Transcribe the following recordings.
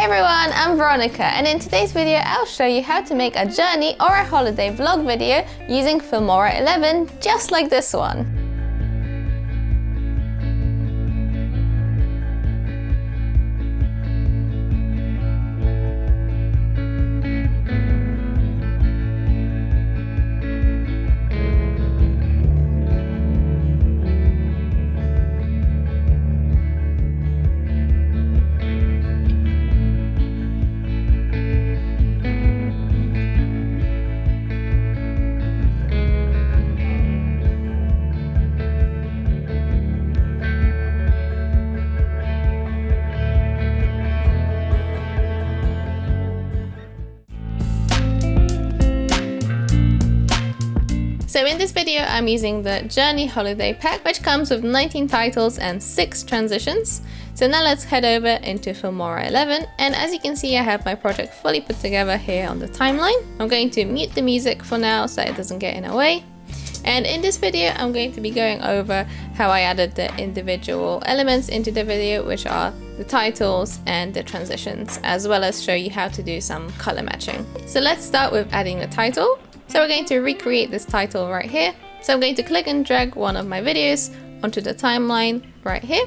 Hey everyone, I'm Veronica, and in today's video I'll show you how to make a journey or a holiday vlog video using Filmora 11, just like this one. So in this video, I'm using the Journey Holiday Pack, which comes with 19 titles and 6 transitions. So now let's head over into Filmora 11, and as you can see, I have my project fully put together here on the timeline. I'm going to mute the music for now so it doesn't get in the way. And in this video, I'm going to be going over how I added the individual elements into the video, which are the titles and the transitions, as well as show you how to do some color matching. So let's start with adding the title. So we're going to recreate this title right here. So I'm going to click and drag one of my videos onto the timeline right here.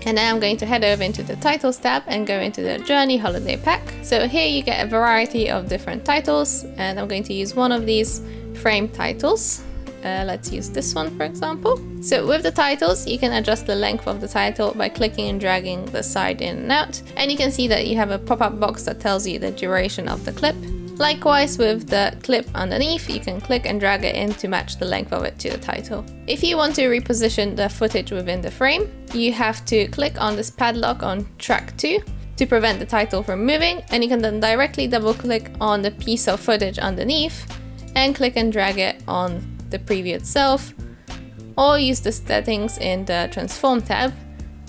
And then I'm going to head over into the titles tab and go into the Journey Holiday Pack. So here you get a variety of different titles, and I'm going to use one of these frame titles. Let's use this one, for example. So with the titles, you can adjust the length of the title by clicking and dragging the side in and out. And you can see that you have a pop-up box that tells you the duration of the clip. Likewise, with the clip underneath, you can click and drag it in to match the length of it to the title. If you want to reposition the footage within the frame, you have to click on this padlock on track 2 to prevent the title from moving, and you can then directly double click on the piece of footage underneath and click and drag it on the preview itself, or use the settings in the transform tab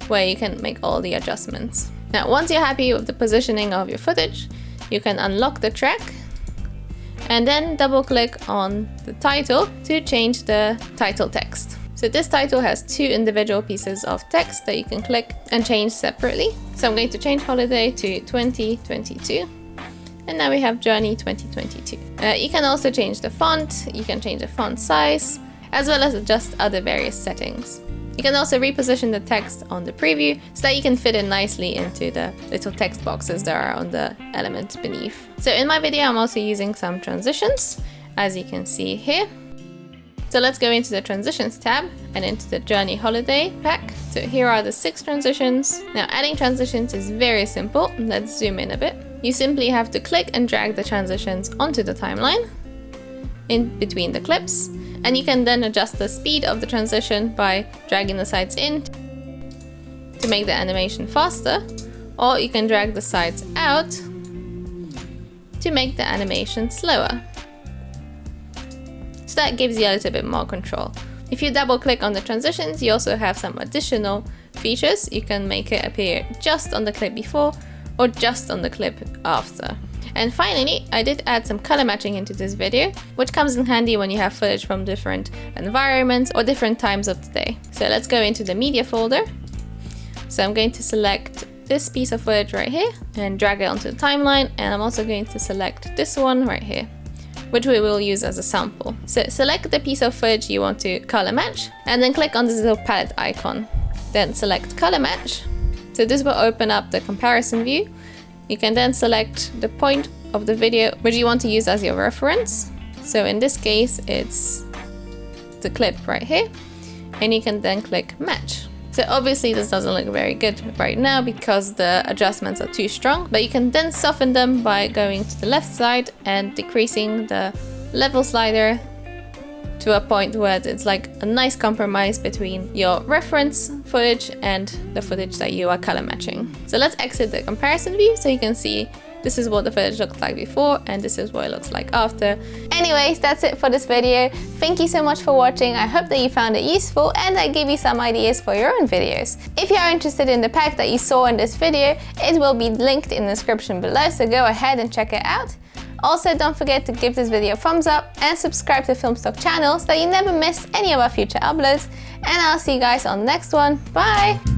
where you can make all the adjustments. Now, once you're happy with the positioning of your footage, you can unlock the track and then double click on the title to change the title text. So this title has 2 individual pieces of text that you can click and change separately. So I'm going to change holiday to 2022. And now we have Journey 2022. You can also change the font, you can change the font size, as well as adjust other various settings. You can also reposition the text on the preview so that you can fit it nicely into the little text boxes that are on the element beneath. So in my video, I'm also using some transitions, as you can see here. So let's go into the transitions tab and into the Journey Holiday Pack. So here are the 6 transitions. Now, adding transitions is very simple. Let's zoom in a bit. You simply have to click and drag the transitions onto the timeline in between the clips. And you can then adjust the speed of the transition by dragging the sides in to make the animation faster, or you can drag the sides out to make the animation slower. So that gives you a little bit more control. If you double click on the transitions, you also have some additional features. You can make it appear just on the clip before or just on the clip after. And finally, I did add some color matching into this video, which comes in handy when you have footage from different environments or different times of the day. So let's go into the media folder. So I'm going to select this piece of footage right here and drag it onto the timeline. And I'm also going to select this one right here, which we will use as a sample. So select the piece of footage you want to color match and then click on this little palette icon. Then select color match. So this will open up the comparison view. You can then select the point of the video which you want to use as your reference. So in this case, it's the clip right here, and you can then click match. So obviously this doesn't look very good right now because the adjustments are too strong, but you can then soften them by going to the left side and decreasing the level slider to a point where it's like a nice compromise between your reference footage and the footage that you are color matching. So let's exit the comparison view so you can see this is what the footage looked like before and this is what it looks like after. Anyways, that's it for this video. Thank you so much for watching. I hope that you found it useful and that gave you some ideas for your own videos. If you are interested in the pack that you saw in this video, it will be linked in the description below, so go ahead and check it out. Also, don't forget to give this video a thumbs up and subscribe to Filmstock channel so that you never miss any of our future uploads. And I'll see you guys on the next one. Bye!